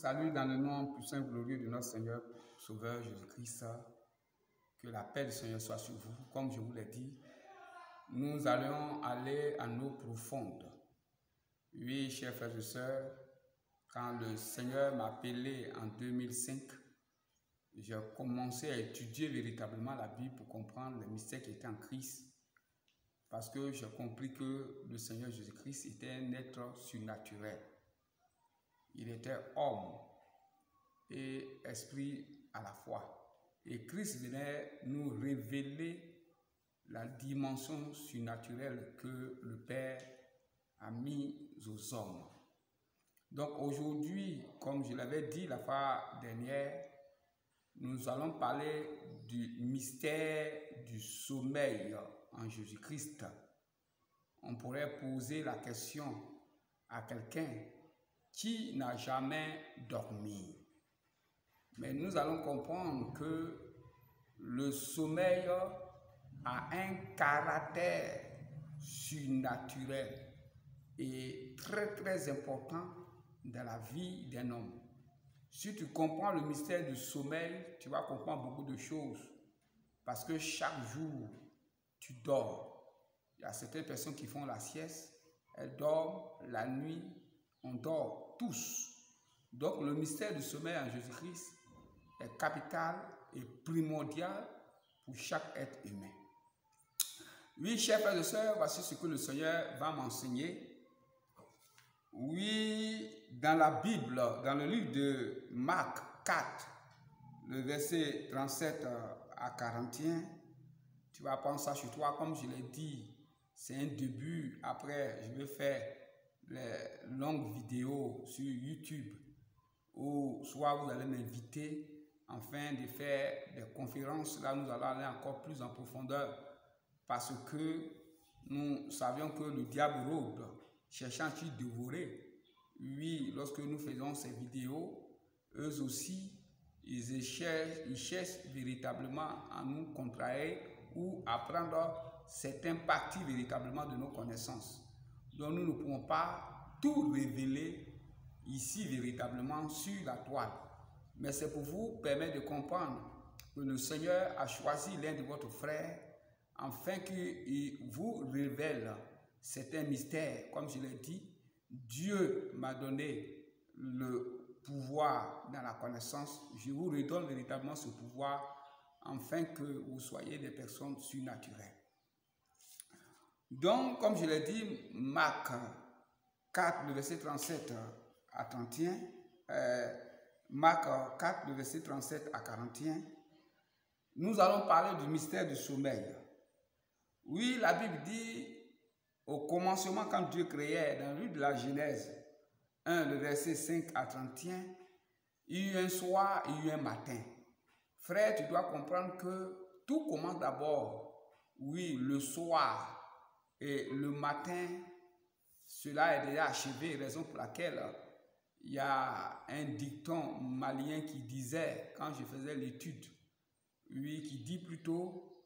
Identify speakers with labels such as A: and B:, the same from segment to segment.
A: salue dans le nom puissant et glorieux de notre Seigneur, Sauveur Jésus-Christ. Que la paix du Seigneur soit sur vous. Comme je vous l'ai dit, nous allons aller à l'eau profonde. Oui, chers frères et sœurs, quand le Seigneur m'a appelé en 2005, j'ai commencé à étudier véritablement la Bible pour comprendre les mystères qui étaient en Christ. Parce que j'ai compris que le Seigneur Jésus-Christ était un être surnaturel. Il était homme et esprit à la fois. Et Christ venait nous révéler la dimension surnaturelle que le Père a mis aux hommes. Donc aujourd'hui, comme je l'avais dit la fois dernière, nous allons parler du mystère du sommeil en Jésus-Christ. On pourrait poser la question à quelqu'un qui n'a jamais dormi. Mais nous allons comprendre que le sommeil a un caractère surnaturel et très important dans la vie d'un homme. Si tu comprends le mystère du sommeil, tu vas comprendre beaucoup de choses. Parce que chaque jour, tu dors. Il y a certaines personnes qui font la sieste, elles dorment la nuit, on dort tous. Donc le mystère du sommeil en Jésus-Christ est capital et primordial pour chaque être humain. Oui, chers frères et sœurs, voici ce que le Seigneur va m'enseigner. Oui, dans la Bible, dans le livre de Marc 4, le verset 37 à 41, tu vas prendre ça sur toi, comme je l'ai dit, c'est un début. Après, je vais faire les longues vidéos sur YouTube, ou soit vous allez m'inviter afin de faire des conférences. Là, nous allons aller encore plus en profondeur parce que nous savions que le diable rôde, cherchant à dévorer. Oui, lorsque nous faisons ces vidéos, eux aussi, ils cherchent véritablement à nous contrarier ou à prendre certaines parties véritablement de nos connaissances. Donc nous ne pouvons pas tout révéler ici véritablement sur la toile. Mais c'est pour vous permettre de comprendre que le Seigneur a choisi l'un de votre frère afin qu'il vous révèle certains mystères. Comme je l'ai dit, Dieu m'a donné le pouvoir dans la connaissance. Je vous redonne véritablement ce pouvoir afin que vous soyez des personnes surnaturelles. Donc, comme je l'ai dit, Marc 4, le verset 37 à 31, Marc 4, le verset 37 à 41, nous allons parler du mystère du sommeil. Oui, la Bible dit, au commencement, quand Dieu créait, dans le livre de la Genèse 1, le verset 5 à 31, il y a eu un soir, il y a eu un matin. Frère, tu dois comprendre que tout commence d'abord, oui, le soir. Et le matin, cela est déjà achevé, raison pour laquelle il y a un dicton malien qui disait, quand je faisais l'étude, oui, qui dit plutôt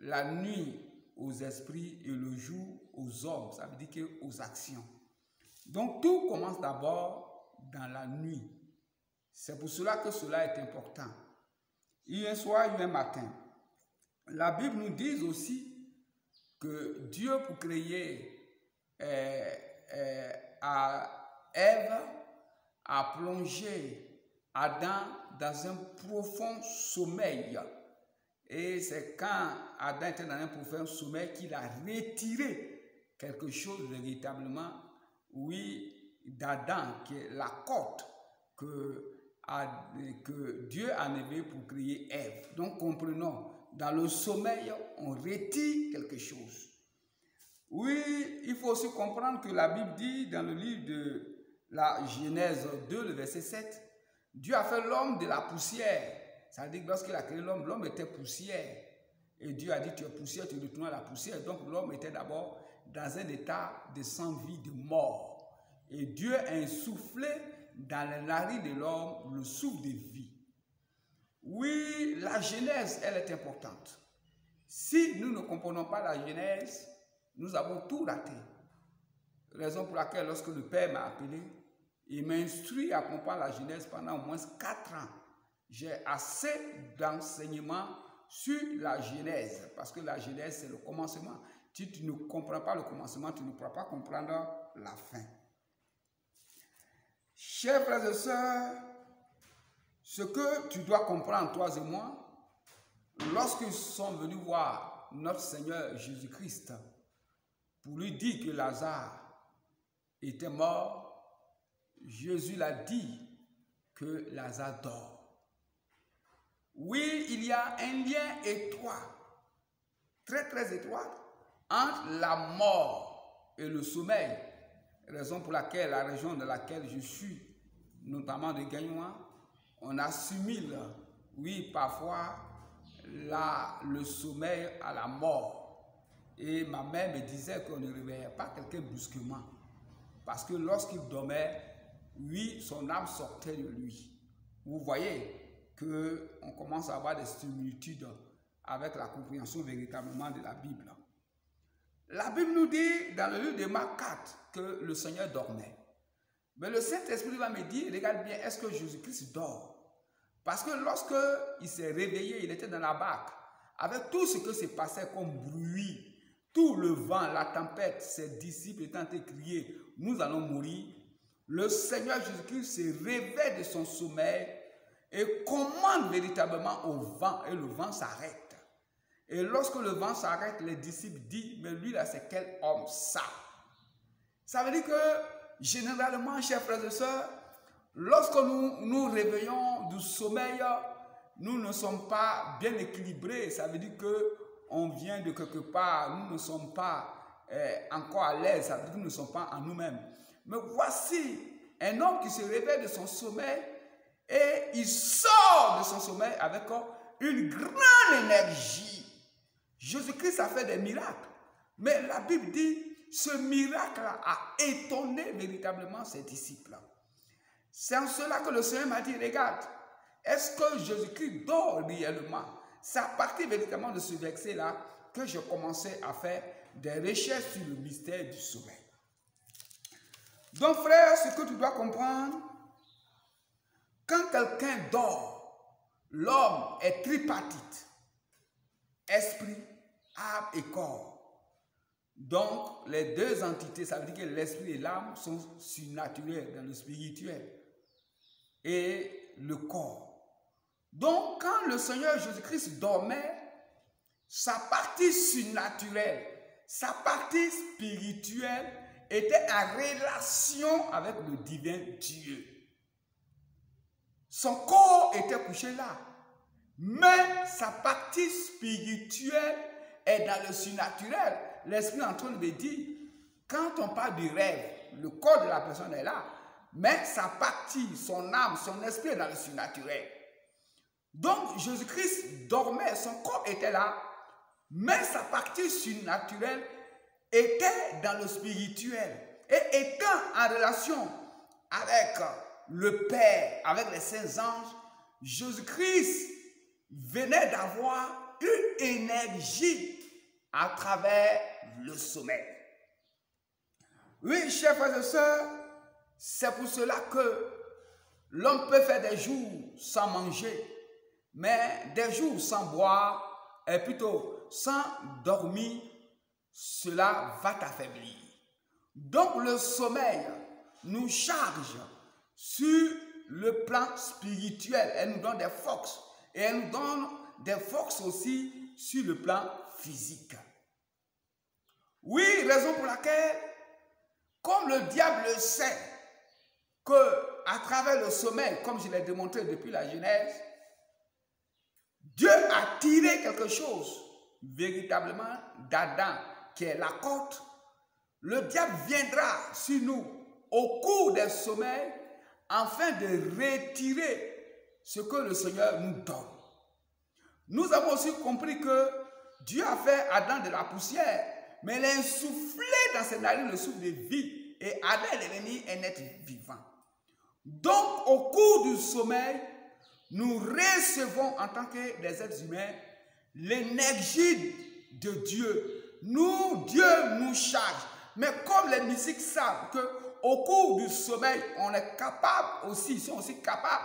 A: la nuit aux esprits et le jour aux hommes, ça veut dire que aux actions. Donc tout commence d'abord dans la nuit. C'est pour cela que cela est important. Il y a un soir, il y a un matin. La Bible nous dit aussi que Dieu, pour créer Ève, a plongé Adam dans un profond sommeil. Et c'est quand Adam était dans un profond sommeil qu'il a retiré quelque chose véritablement, oui, d'Adam, qui est la côte que Dieu a enlevée pour créer Ève. Donc comprenons, dans le sommeil, on retire quelque chose. Oui, il faut aussi comprendre que la Bible dit dans le livre de la Genèse 2, le verset 7, Dieu a fait l'homme de la poussière. Ça veut dire que lorsqu'il a créé l'homme, l'homme était poussière. Et Dieu a dit, tu es poussière, tu retournes à la poussière. Donc l'homme était d'abord dans un état de sans-vie, de mort. Et Dieu a insoufflé dans les narines de l'homme le souffle de vie. Oui, la Genèse, elle est importante. Si nous ne comprenons pas la Genèse, nous avons tout raté. Raison pour laquelle lorsque le Père m'a appelé, Il m'a instruit à comprendre la Genèse pendant au moins 4 ans. J'ai assez d'enseignements sur la Genèse, parce que la Genèse, c'est le commencement. Si tu ne comprends pas le commencement, tu ne pourras pas comprendre la fin. Chers frères et sœurs, ce que tu dois comprendre, toi et moi, lorsqu'ils sont venus voir notre Seigneur Jésus-Christ pour lui dire que Lazare était mort, Jésus l'a dit que Lazare dort. Oui, il y a un lien étroit, très très étroit, entre la mort et le sommeil, raison pour laquelle la région dans laquelle je suis, notamment de Gagnois, on assimile, oui, parfois, le sommeil à la mort. Et ma mère me disait qu'on ne réveillait pas quelqu'un brusquement, parce que lorsqu'il dormait, oui, son âme sortait de lui. Vous voyez qu'on commence à avoir des similitudes avec la compréhension véritablement de la Bible. La Bible nous dit dans le livre de Marc 4 que le Seigneur dormait. Mais le Saint-Esprit va me dire, regarde bien, est-ce que Jésus-Christ dort? Parce que lorsqu'il s'est réveillé, il était dans la barque, avec tout ce que se passait comme bruit, tout le vent, la tempête, ses disciples étant criés, nous allons mourir. Le Seigneur Jésus-Christ se réveille de son sommeil et commande véritablement au vent, et le vent s'arrête. Et lorsque le vent s'arrête, les disciples disent, mais lui là, c'est quel homme ça? Ça veut dire que, généralement, chers frères et sœurs, lorsque nous nous réveillons du sommeil, nous ne sommes pas bien équilibrés. Ça veut dire qu'on vient de quelque part, nous ne sommes pas encore à l'aise, ça veut dire que nous ne sommes pas en nous-mêmes. Mais voici un homme qui se réveille de son sommeil et il sort de son sommeil avec une grande énergie. Jésus-Christ a fait des miracles, mais la Bible dit ce miracle a étonné véritablement ses disciples. C'est en cela que le Seigneur m'a dit, regarde, est-ce que Jésus-Christ dort réellement? C'est à partir véritablement de ce verset-là que j'ai commencé à faire des recherches sur le mystère du sommeil. Donc frère, ce que tu dois comprendre, quand quelqu'un dort, l'homme est tripartite, esprit, âme et corps. Donc, les deux entités, ça veut dire que l'esprit et l'âme sont surnaturels dans le spirituel et le corps. Donc, quand le Seigneur Jésus-Christ dormait, sa partie surnaturelle, sa partie spirituelle était en relation avec le divin Dieu. Son corps était couché là, mais sa partie spirituelle est dans le surnaturel. L'esprit est en train de me dire, quand on parle du rêve, le corps de la personne est là, mais sa partie, son âme, son esprit est dans le surnaturel. Donc Jésus-Christ dormait, son corps était là, mais sa partie surnaturelle était dans le spirituel. Et étant en relation avec le Père, avec les saints anges, Jésus-Christ venait d'avoir une énergie à travers le sommeil. Oui, chers frères et sœurs, c'est pour cela que l'homme peut faire des jours sans manger, mais des jours sans boire, et plutôt sans dormir, cela va t'affaiblir. Donc le sommeil nous charge sur le plan spirituel, elle nous donne des forces, et elle nous donne des forces aussi sur le plan physique. Oui, raison pour laquelle, comme le diable sait que à travers le sommeil, comme je l'ai démontré depuis la Genèse, Dieu a tiré quelque chose véritablement d'Adam, qui est la côte. Le diable viendra sur nous au cours des sommeils afin de retirer ce que le Seigneur nous donne. Nous avons aussi compris que Dieu a fait Adam de la poussière, mais il a insoufflé dans ses narines le souffle de vie et Adam est devenu un être vivant. Donc, au cours du sommeil, nous recevons en tant que des êtres humains l'énergie de Dieu. Dieu nous charge. Mais comme les mystiques savent que au cours du sommeil, on est capable aussi, ils sont aussi capables